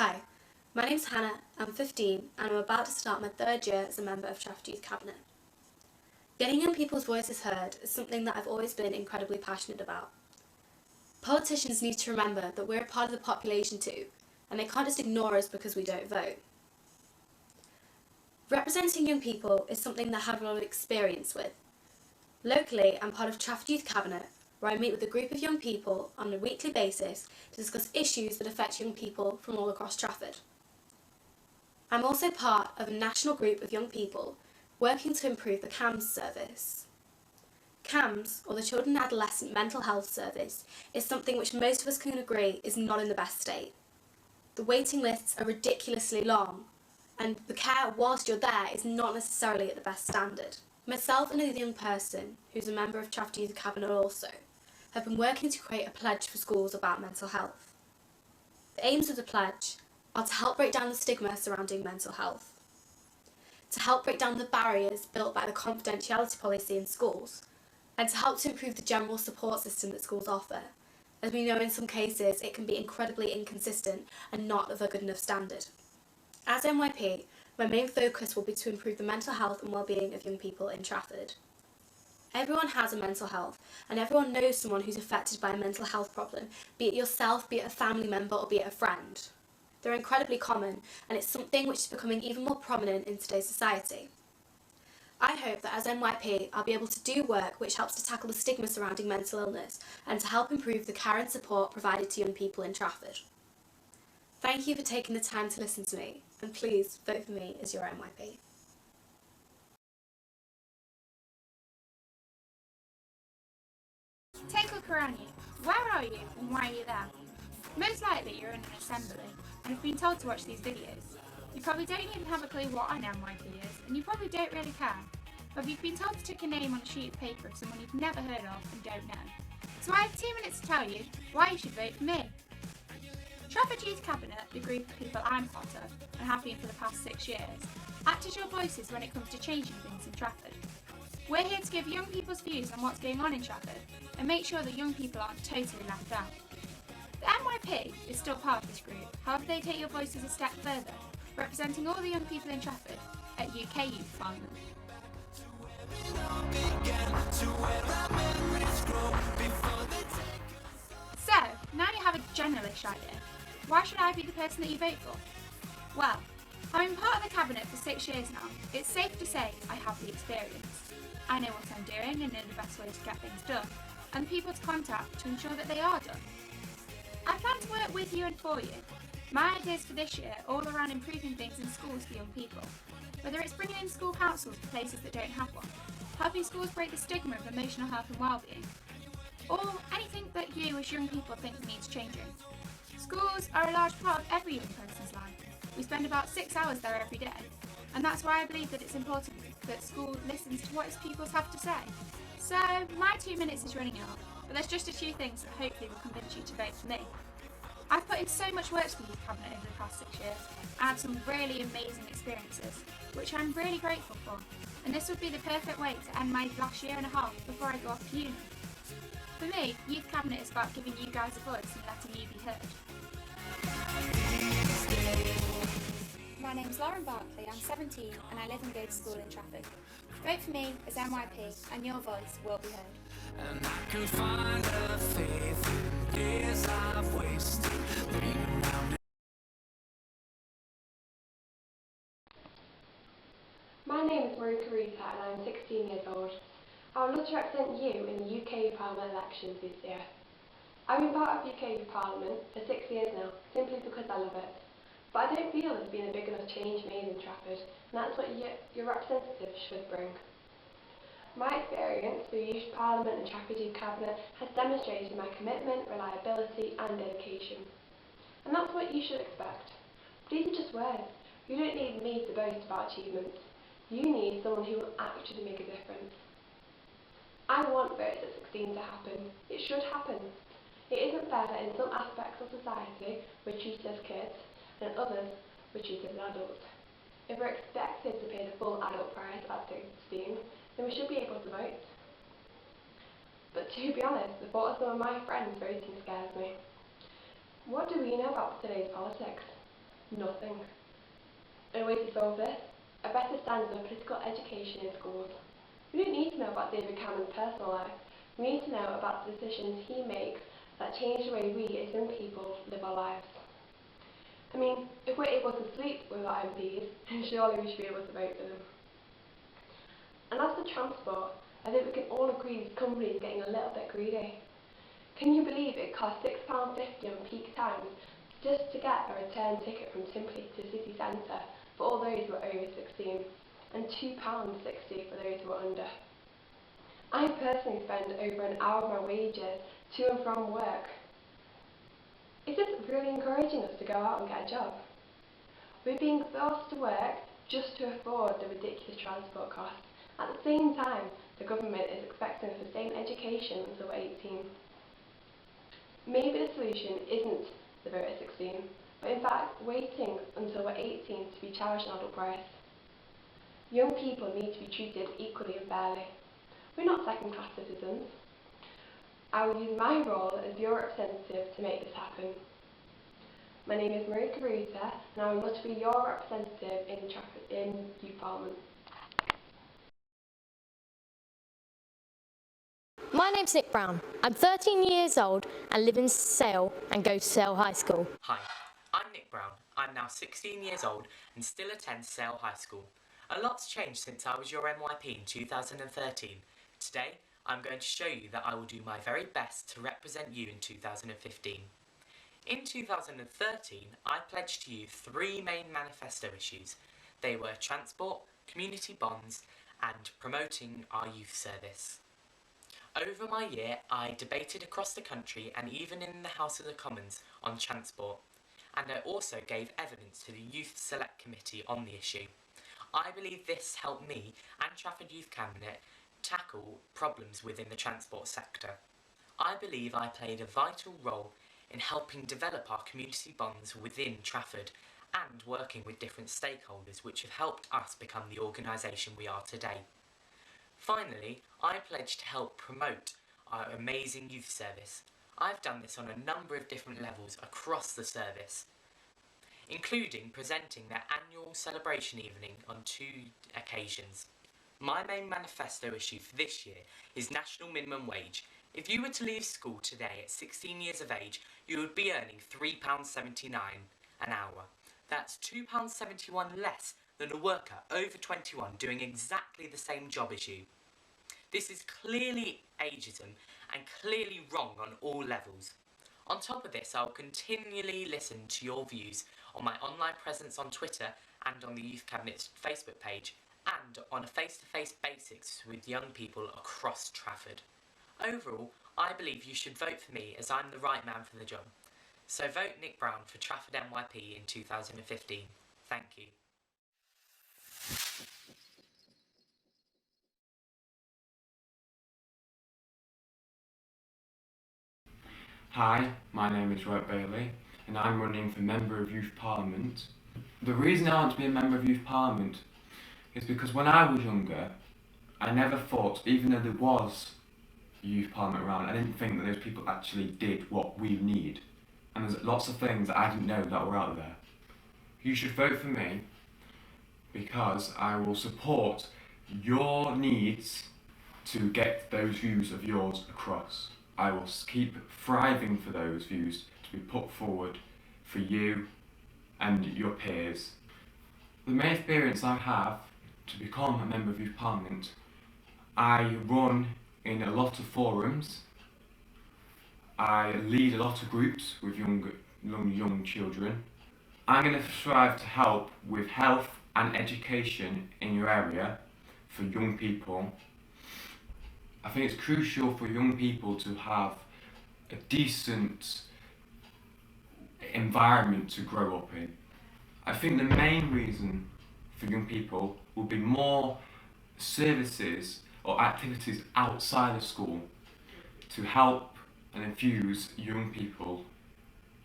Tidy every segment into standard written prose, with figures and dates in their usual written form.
Hi, my name's Hannah, I'm 15 and I'm about to start my third year as a member of Trafford Youth Cabinet. Getting young people's voices heard is something that I've always been incredibly passionate about. Politicians need to remember that we're a part of the population too, and they can't just ignore us because we don't vote. Representing young people is something that I have a lot of experience with. Locally, I'm part of Trafford Youth Cabinet, where I meet with a group of young people on a weekly basis to discuss issues that affect young people from all across Trafford. I'm also part of a national group of young people working to improve the CAMS service. CAMS, or the Children and Adolescent Mental Health Service, is something which most of us can agree is not in the best state. The waiting lists are ridiculously long, and the care whilst you're there is not necessarily at the best standard. Myself and a young person, who's a member of Trafford Youth Cabinet also, have been working to create a pledge for schools about mental health. The aims of the pledge are to help break down the stigma surrounding mental health, to help break down the barriers built by the confidentiality policy in schools, and to help to improve the general support system that schools offer, as we know in some cases it can be incredibly inconsistent and not of a good enough standard. As NYP, my main focus will be to improve the mental health and well-being of young people in Trafford. Everyone has a mental health, and everyone knows someone who's affected by a mental health problem, be it yourself, be it a family member, or be it a friend. They're incredibly common, and it's something which is becoming even more prominent in today's society. I hope that as NYP, I'll be able to do work which helps to tackle the stigma surrounding mental illness and to help improve the care and support provided to young people in Trafford. Thank you for taking the time to listen to me, and please vote for me as your NYP. Take a look around you. Where are you and why are you there? Most likely you're in an assembly and have been told to watch these videos. You probably don't even have a clue what an NYP is and you probably don't really care. But you've been told to stick a name on a sheet of paper of someone you've never heard of and don't know. So I have 2 minutes to tell you why you should vote for me. Trafford Youth Cabinet, the group of people I'm part of and have been for the past 6 years, act as your voices when it comes to changing things in Trafford. We're here to give young people's views on what's going on in Trafford and make sure that young people aren't totally left out. The NYP is still part of this group, however they take your voices a step further, representing all the young people in Trafford at UK Youth Parliament. So, now you have a generalish idea. Why should I be the person that you vote for? Well, having been part of the Cabinet for 6 years now, it's safe to say I have the experience. I know what I'm doing and know the best way to get things done, and the people to contact to ensure that they are done. I plan to work with you and for you. My ideas for this year are all around improving things in schools for young people, whether it's bringing in school councils for places that don't have one, helping schools break the stigma of emotional health and well-being, or anything that you as young people think needs changing. Schools are a large part of every young person's life. We spend about 6 hours there every day, and that's why I believe that it's important that school listens to what its pupils have to say. So my 2 minutes is running out, but there's just a few things that hopefully will convince you to vote for me. I've put in so much work to the Youth Cabinet over the past 6 years and had some really amazing experiences, which I'm really grateful for, and this would be the perfect way to end my last year and a half before I go off to uni. For me, Youth Cabinet is about giving you guys a voice and letting you be heard. My name's Lauren Barclay, I'm 17 and I live and go to school in Trafford. Vote for me as NYP and your voice will be heard. And I can find a faith in days I've wasted being around. My name is Marika Rita and I'm 16 years old. I would love to represent you in the UK Parliament elections this year. I've been part of UK Parliament for 6 years now, simply because I love it. But I don't feel there's been a big enough change made in Trafford, and that's what your representative should bring. My experience with Youth Parliament and Trafford Youth Cabinet has demonstrated my commitment, reliability and dedication. And that's what you should expect. These are just words. You don't need me to boast about achievements. You need someone who will actually make a difference. I want votes at 16 to happen. It should happen. It isn't fair that in some aspects of society we're treated as kids and in others we're treated as adults. If we're expected to pay the full adult price at 16, then we should be able to vote. But to be honest, the thought of some of my friends voting scares me. What do we know about today's politics? Nothing. And a way to solve this? A better standard of political education in schools. We don't need to know about David Cameron's personal life. We need to know about the decisions he makes that change the way we as young people live our lives. I mean, if we're able to sleep with our MPs, then surely we should be able to vote for them. And as for transport, I think we can all agree this company is getting a little bit greedy. Can you believe it costs £6.50 on peak times just to get a return ticket from Simply to city centre for all those who are over 16, and £2.60 for those who are under? I personally spend over an hour of my wages to and from work. Is this really encouraging us to go out and get a job? We're being forced to work just to afford the ridiculous transport costs. At the same time, the government is expecting us to stay in education until we're 18. Maybe the solution isn't the vote at 16, but in fact waiting until we're 18 to be charged an adult price. Young people need to be treated equally and fairly. We're not second-class citizens. I will use my role as your representative to make this happen. My name is Marika Ruta, and I would love to be your representative in Youth Parliament. My name's Nick Brown. I'm 13 years old and live in Sale and go to Sale High School. Hi, I'm Nick Brown. I'm now 16 years old and still attend Sale High School. A lot's changed since I was your MYP in 2013. Today, I'm going to show you that I will do my very best to represent you in 2015. In 2013, I pledged to you 3 main manifesto issues. They were transport, community bonds, and promoting our youth service. Over my year, I debated across the country and even in the House of the Commons on transport, and I also gave evidence to the Youth Select Committee on the issue. I believe this helped me and Trafford Youth Cabinet tackle problems within the transport sector. I believe I played a vital role in helping develop our community bonds within Trafford and working with different stakeholders which have helped us become the organisation we are today. Finally, I pledged to help promote our amazing youth service. I've done this on a number of different levels across the service, including presenting their annual celebration evening on 2 occasions. My main manifesto issue for this year is national minimum wage. If you were to leave school today at 16 years of age, you would be earning £3.79 an hour. That's £2.71 less than a worker over 21 doing exactly the same job as you. This is clearly ageism and clearly wrong on all levels. On top of this, I will continually listen to your views on my online presence on Twitter and on the Youth Cabinet's Facebook page, and on a face-to-face basis with young people across Trafford. Overall, I believe you should vote for me as I'm the right man for the job. So vote Nick Brown for Trafford MYP in 2015. Thank you. Hi, my name is Robert Bailey and I'm running for Member of Youth Parliament. The reason I want to be a Member of Youth Parliament is because when I was younger, I never thought, even though there was a Youth Parliament around, I didn't think that those people actually did what we need. And there's lots of things that I didn't know that were out there. You should vote for me because I will support your needs to get those views of yours across. I will keep thriving for those views to be put forward for you and your peers. The main experience I have to become a Member of Youth Parliament, I run in a lot of forums, I lead a lot of groups with young children. I'm going to strive to help with health and education in your area for young people. I think it's crucial for young people to have a decent environment to grow up in. I think the main reason for young people will be more services or activities outside of school to help and infuse young people.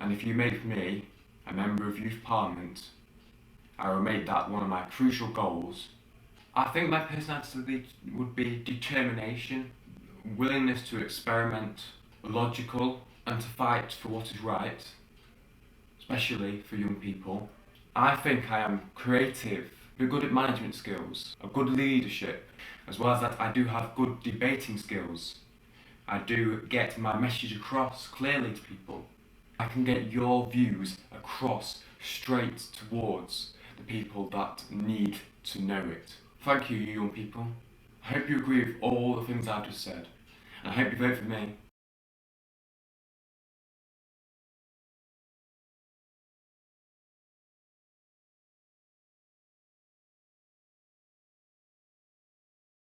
And if you make me a Member of Youth Parliament, I will make that one of my crucial goals. I think my personality would be determination, willingness to experiment, logical, and to fight for what is right, especially for young people. I think I am creative, we're good at management skills, a good leadership, as well as that I do have good debating skills. I do get my message across clearly to people. I can get your views across straight towards the people that need to know it. Thank you, you young people. I hope you agree with all the things I've just said, and I hope you vote for me.